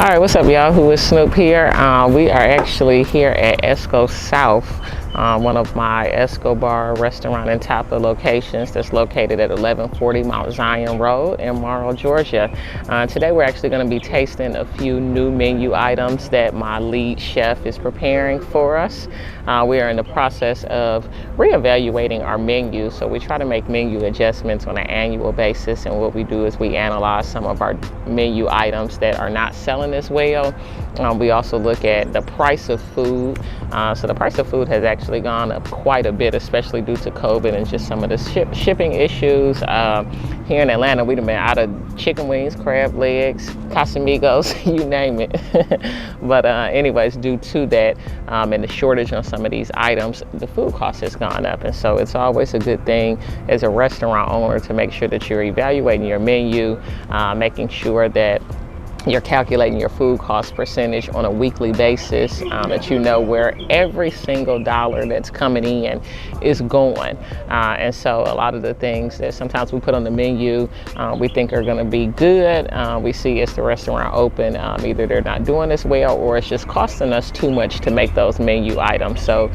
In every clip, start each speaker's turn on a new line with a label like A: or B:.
A: All right, what's up, y'all? Who is Snoop here? We are actually here at Esco South, one of my Esco Bar restaurant and tapas locations that's located at 1140 Mount Zion Road in Morrow, Georgia. Today we're actually going to be tasting a few new menu items that my lead chef is preparing for us. We are in the process of reevaluating our menu, so we try to make menu adjustments on an annual basis, and what we do is we analyze some of our menu items that are not selling as well. We also look at the price of food. So the price of food has actually gone up quite a bit, especially due to COVID and just some of the shipping issues. Here in Atlanta, we've been out of chicken wings, crab legs, Casamigos, you name it. But anyways, due to that and the shortage on some of these items, the food cost has gone up. And so it's always a good thing as a restaurant owner to make sure that you're evaluating your menu, making sure that you're calculating your food cost percentage on a weekly basis, that you know where every single dollar that's coming in is going. And so a lot of the things that sometimes we put on the menu we think are going to be good, we see as the restaurant open, either they're not doing as well or it's just costing us too much to make those menu items. So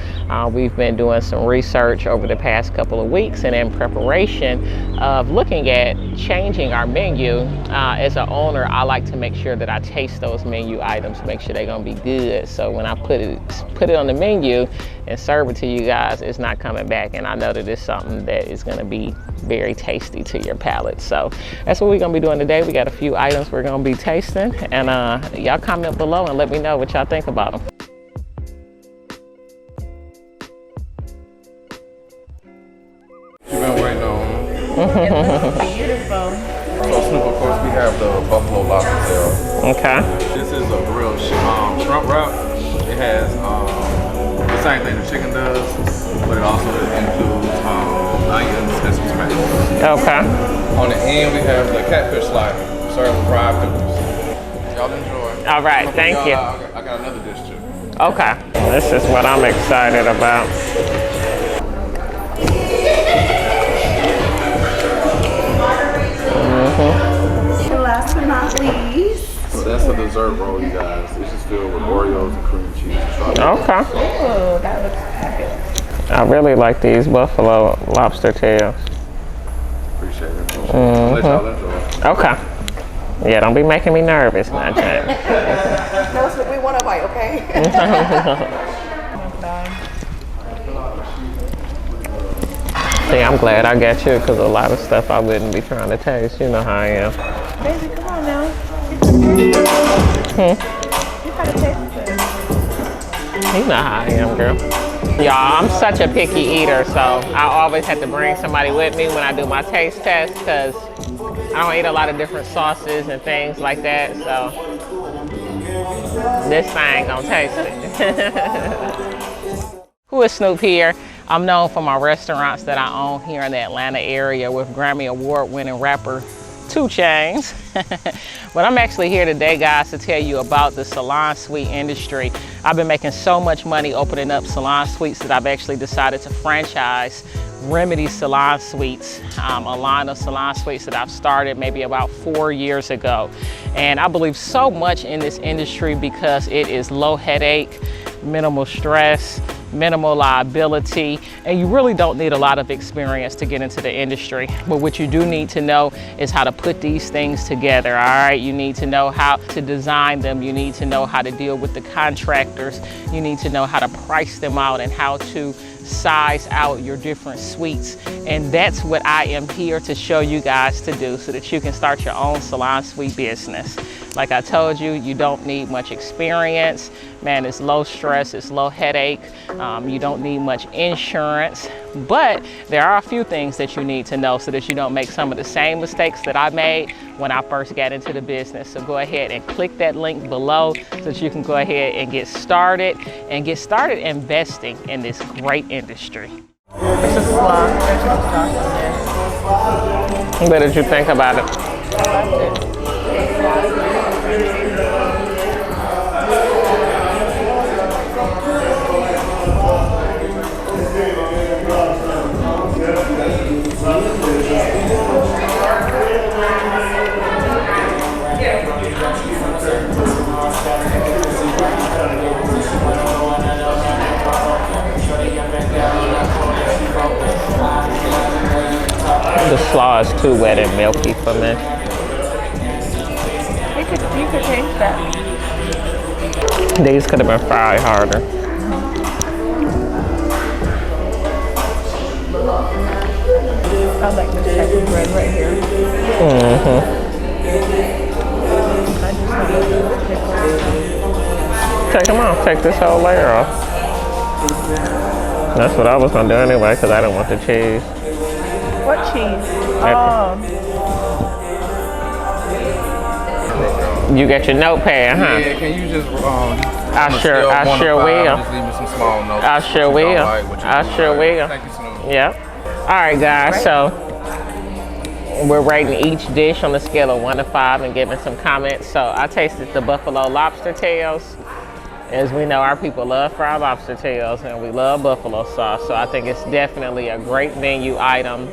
A: we've been doing some research over the past couple of weeks, and in preparation of looking at changing our menu, as an owner, I like to make sure that I taste those menu items, make sure they're gonna be good. So when I put it on the menu and serve it to you guys, it's not coming back. And I know that it's something that is gonna be very tasty to your palate. So that's what we're gonna be doing today. We got a few items we're gonna be tasting, and y'all comment below and let me know what y'all think about them.
B: You've been waiting on.
C: It looks beautiful.
B: So Snoop, of course, we have the buffalo lobster tail.
A: Okay.
B: This is a grilled shrimp wrap. It has the same thing the chicken does, but it also includes onions and some tomatoes.
A: Okay.
B: On the end, we have the catfish slider served with fried pickles. Y'all enjoy.
A: All right, thank you.
B: I got another dish too.
A: Okay. This is what I'm excited about.
C: Last but not least.
B: So that's a dessert roll, you guys. This is filled with Oreos and cream cheese and strawberries.
A: Okay.
C: Oh, that looks fabulous.
A: I really like these buffalo lobster tails.
B: Appreciate it. Let y'all enjoy.
A: Okay. Yeah, don't be making me nervous now, James.
C: No, we want to bite, okay?
A: See, I'm glad I got you, because a lot of stuff I wouldn't be trying to taste. You know how I am.
C: Baby, come on now. You gotta taste it.
A: You know how I am, girl. Y'all, I'm such a picky eater, so I always have to bring somebody with me when I do my taste test, because I don't eat a lot of different sauces and things like that, so this thing gonna taste it. Who is Snoop here? I'm known for my restaurants that I own here in the Atlanta area with Grammy Award winning rapper 2 Chainz. But I'm actually here today, guys, to tell you about the salon suite industry. I've been making so much money opening up salon suites that I've actually decided to franchise Remedy Salon Suites, a line of salon suites that I've started maybe about 4 years ago. And I believe so much in this industry because it is low headache, minimal stress, minimal liability, and you really don't need a lot of experience to get into the industry. But what you do need to know is how to put these things together, all right? You need to know how to design them. You need to know how to deal with the contractors. You need to know how to price them out and how to size out your different suites. And that's what I am here to show you guys to do so that you can start your own salon suite business. Like I told you, you don't need much experience. Man, it's low stress, it's low headache. You don't need much insurance, but there are a few things that you need to know so that you don't make some of the same mistakes that I made when I first got into the business. So go ahead and click that link below so that you can go ahead and get started investing in this great industry.
C: It's a slug. There's no sauce on there.
A: What did you think about it?
C: I liked it.
A: slaw is too wet and milky for me.
C: You could change that.
A: These could have been fried harder.
C: I like this type of bread right here. I just want those pickles.
A: Take them off. Take this whole layer off. That's what I was gonna do anyway, because I don't want the cheese.
C: What cheese?
A: You got your notepad, huh?
B: Yeah, can you just
A: I sure will.
B: Just leave me some small notes.
A: I sure will. I sure will.
B: Thank you, Snoop.
A: Yep. All right, guys. So we're rating each dish on a scale of 1 to 5 and giving some comments. So I tasted the buffalo lobster tails. As we know, our people love fried lobster tails, and we love buffalo sauce. So I think it's definitely a great menu item.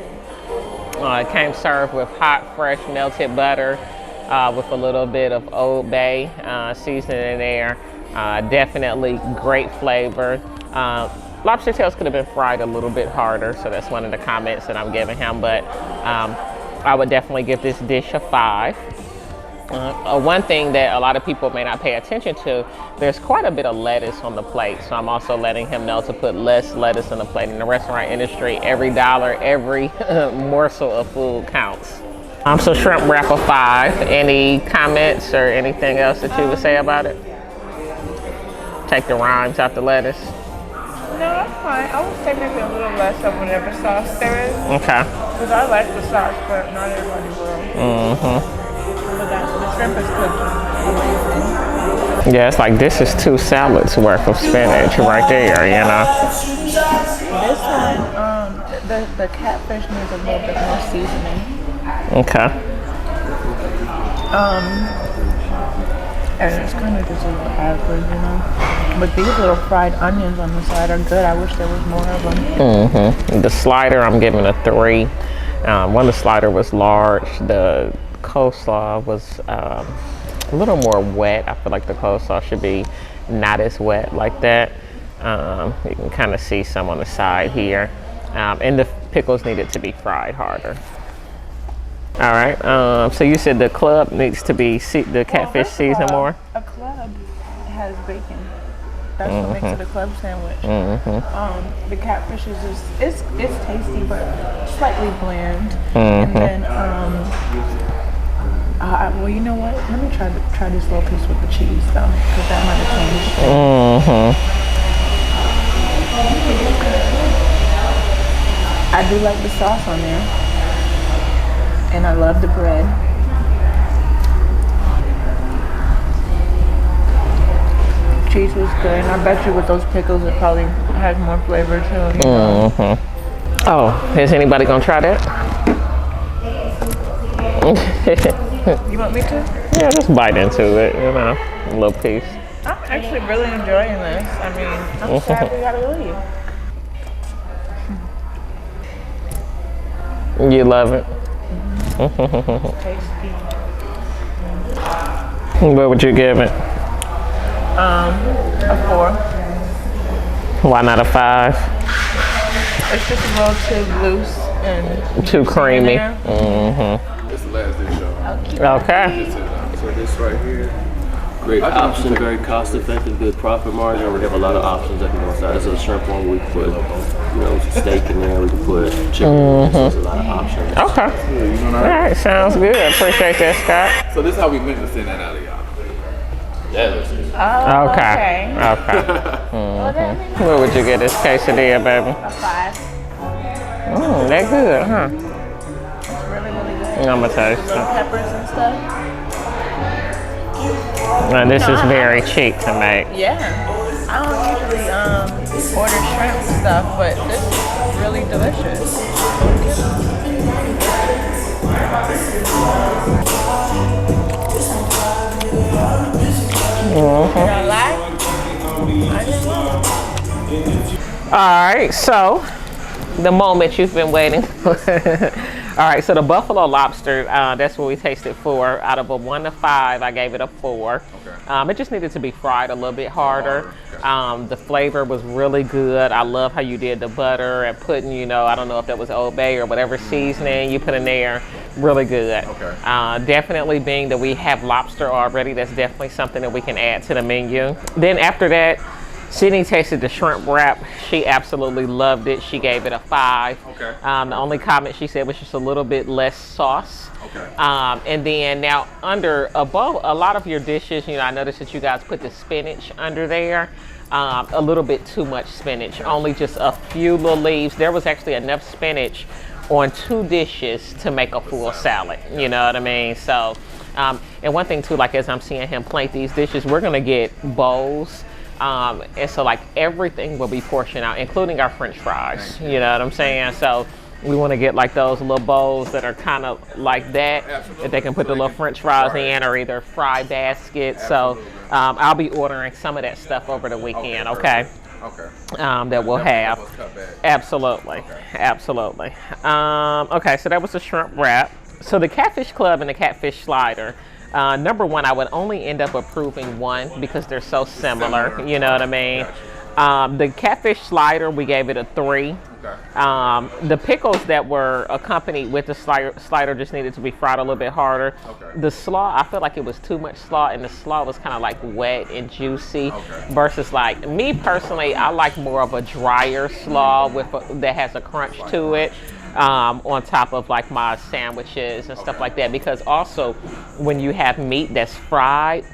A: It came served with hot, fresh, melted butter with a little bit of Old Bay seasoning in there. Definitely great flavor. Lobster tails could have been fried a little bit harder, so that's one of the comments that I'm giving him. But I would definitely give this dish a 5. One thing that a lot of people may not pay attention to, there's quite a bit of lettuce on the plate. So I'm also letting him know to put less lettuce on the plate. In the restaurant industry, every dollar, every morsel of food counts. So shrimp wrap a 5. Any comments or anything else that you would say about it? Take the rinds out the lettuce.
C: No, that's fine. I would say maybe a little less of whatever sauce there is.
A: Okay.
C: Because I like the sauce, but not everybody will. But the shrimp is cooked amazing.
A: Yeah, it's like this is 2 salads worth of spinach right there, you know.
C: This one, the catfish needs a little bit more seasoning.
A: Okay.
C: And it's kind of just a little average, you know. But these little fried onions on the side are good. I wish there was more of them.
A: The slider, I'm giving a 3. One of the slider was large. The coleslaw was a little more wet. I feel like the coleslaw should be not as wet like that. You can kind of see some on the side here. And the pickles needed to be fried harder. All right, so you said the club needs to be the catfish seasoned more?
C: A club has bacon. That's what makes it a club sandwich. The catfish is just, it's tasty, but slightly bland. And then, well, you know what? Let me try this little piece with the cheese, though, because that might have changed. I do like the sauce on there. And I love the bread. Cheese was good, and I bet you with those pickles it probably has more flavor too. You know?
A: Oh, is anybody gonna try that?
C: You want me to?
A: Yeah, just bite into it, you know, a little piece.
C: I'm actually really enjoying this. I mean, I'm sad we gotta leave.
A: You love it?
C: Tasty.
A: What would you give it?
C: A 4.
A: Why not a 5?
C: It's just a little too loose and
A: Too creamy.
B: It's the last dish, y'all.
A: Okay.
D: So this right here, great option, very cost effective, good profit margin. We have a lot of options that can go inside. So the shrimp one, we put, steak in there. We can put chicken. So there's a lot of options.
A: Okay. All right, sounds good. Appreciate that, Scott.
B: So this is how we meant to send that out of y'all.
C: Oh,
A: Okay.
C: Well, that means
A: What would you get this quesadilla, baby?
C: a 5.
A: That good, huh?
C: It's really, really good.
A: I'm gonna taste
C: Little
A: it.
C: peppers and stuff.
A: Now, this is very cheap to make.
C: Yeah. I don't usually order shrimp stuff, but this is really delicious. Did I lie? I didn't lie.
A: All right, so the moment you've been waiting for. All right, so the buffalo lobster, that's what we tasted for. Out of a 1 to 5, I gave it a 4.
B: Okay.
A: It just needed to be fried a little bit harder. The flavor was really good. I love how you did the butter and putting, you know, I don't know if that was Old Bay or whatever seasoning you put in there. Really good.
B: Okay.
A: Definitely being that we have lobster already, that's definitely something that we can add to the menu. Then after that, Sydney tasted the shrimp wrap. She absolutely loved it. She gave it a 5.
B: Okay.
A: The only comment she said was just a little bit less sauce.
B: Okay.
A: And then now above a lot of your dishes, you know, I noticed that you guys put the spinach under there. A little bit too much spinach, only just a few little leaves. There was actually enough spinach on 2 dishes to make a full salad. You know what I mean? So, and one thing too, like as I'm seeing him plate these dishes, we're gonna get bowls. And so like everything will be portioned out, including our French fries. You know what I'm saying? So we want to get like those little bowls that are kind of like that, that they can put the little French fries in, or either fry baskets. So I'll be ordering some of that stuff over the weekend. Okay.
B: Okay.
A: That we'll have. Absolutely. Absolutely. Okay, so that was the shrimp wrap. So the catfish club and the catfish slider. Number one, I would only end up approving one because they're so similar. You know what I mean? The catfish slider, we gave it a 3.
B: Okay.
A: The pickles that were accompanied with the slider just needed to be fried a little bit harder.
B: Okay.
A: The slaw, I felt like it was too much slaw, and the slaw was kind of like wet and juicy.
B: Okay.
A: Versus like me personally, I like more of a drier slaw with that has a crunch to it. On top of like my sandwiches and stuff like that, because also when you have meat that's fried,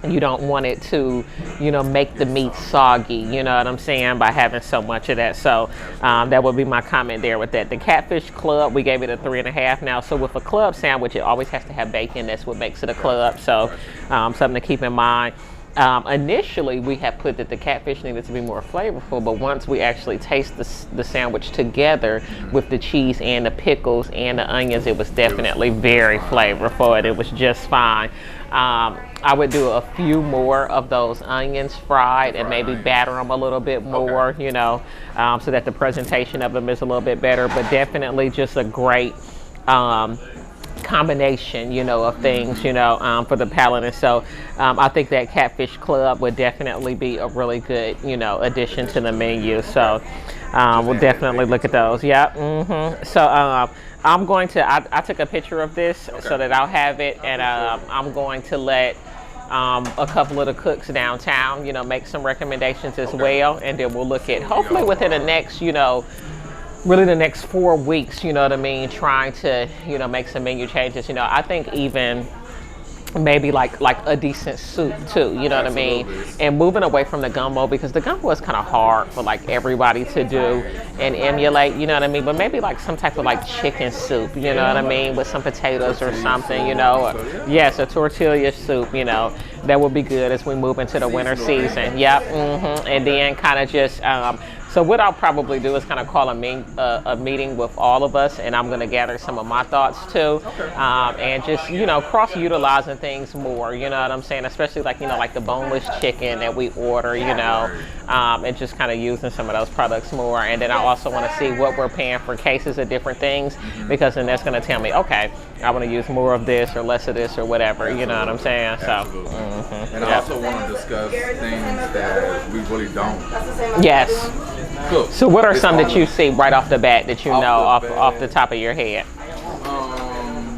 A: you don't want it to, you know, make the meat soggy, you know what I'm saying, by having so much of that. So that would be my comment there with that. The catfish club, we gave it a 3.5. Now, so with a club sandwich, it always has to have bacon. That's what makes it a club. So something to keep in mind. Initially, we had put that the catfish needed to be more flavorful, but once we actually taste the sandwich together with the cheese and the pickles and the onions, it was definitely very flavorful, and it was just fine. I would do a few more of those onions fried and maybe batter them a little bit more, you know, so that the presentation of them is a little bit better, but definitely just a great combination, you know, of things, you know, for the palate. And so I think that catfish club would definitely be a really good, you know, addition to the menu. So we'll definitely look at those. Yeah. So I'm going to, I took a picture of this so that I'll have it, and I'm going to let a couple of the cooks downtown, you know, make some recommendations as well, and then we'll look at, hopefully within the next, you know, really the next 4 weeks, you know what I mean, trying to, you know, make some menu changes. You know, I think even maybe like a decent soup too, you know what I mean, and moving away from the gumbo, because the gumbo is kind of hard for like everybody to do and emulate, you know what I mean, but maybe like some type of like chicken soup, you know what I mean, with some potatoes or something, you know. Yes, a tortilla soup, you know, that would be good as we move into the winter season. Yep. And then kind of just so what I'll probably do is kind of call a meeting with all of us, and I'm going to gather some of my thoughts too, and just, you know, cross-utilizing things more, you know what I'm saying, especially like, you know, like the boneless chicken that we order, you know, and just kind of using some of those products more. And then I also want to see what we're paying for cases of different things, because then that's going to tell me, okay, I want to use more of this or less of this or whatever, you know what I'm saying. So
B: and I also want to discuss things that we really don't.
A: Yes.
B: Cool.
A: So what are some that you see right off the bat that you know off the top of your head?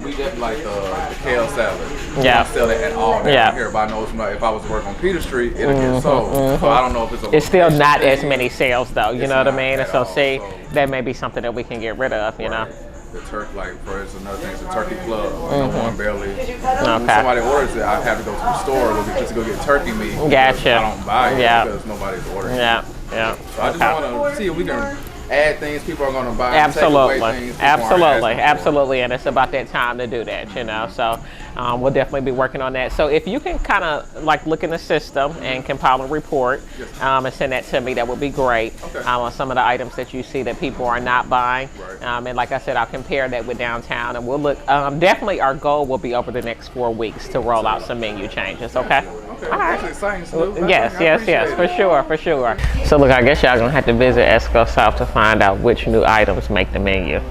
B: We did like the kale salad.
A: Yeah.
B: We don't sell it at all down here, but I know if I was to work on Peter Street, it'll get sold. So I don't know if
A: it's still not as many sales though, you know what I mean? And so see, that may be something that we can get rid of, you know.
B: The turkey, like for instance, another thing is the turkey club. No one barely. When somebody orders it, I have to go to the store just to go get turkey meat.
A: Gotcha.
B: I don't buy it because nobody's ordering it.
A: Yeah.
B: So I just want to see if we can add things people are going to buy.
A: Absolutely.
B: Take away things
A: Absolutely. And it's about that time to do that, you know. So we'll definitely be working on that. So if you can kind of like look in the system and compile a report and send that to me, that would be great. On some of the items that you see that people are not buying. And like I said, I'll compare that with downtown, and we'll look. Definitely our goal will be over the next 4 weeks to roll out some menu changes, okay? All right.
B: That's exciting, Snoop.
A: Yes, for sure. So look, I guess y'all gonna have to visit Esco South to find out which new items make the menu.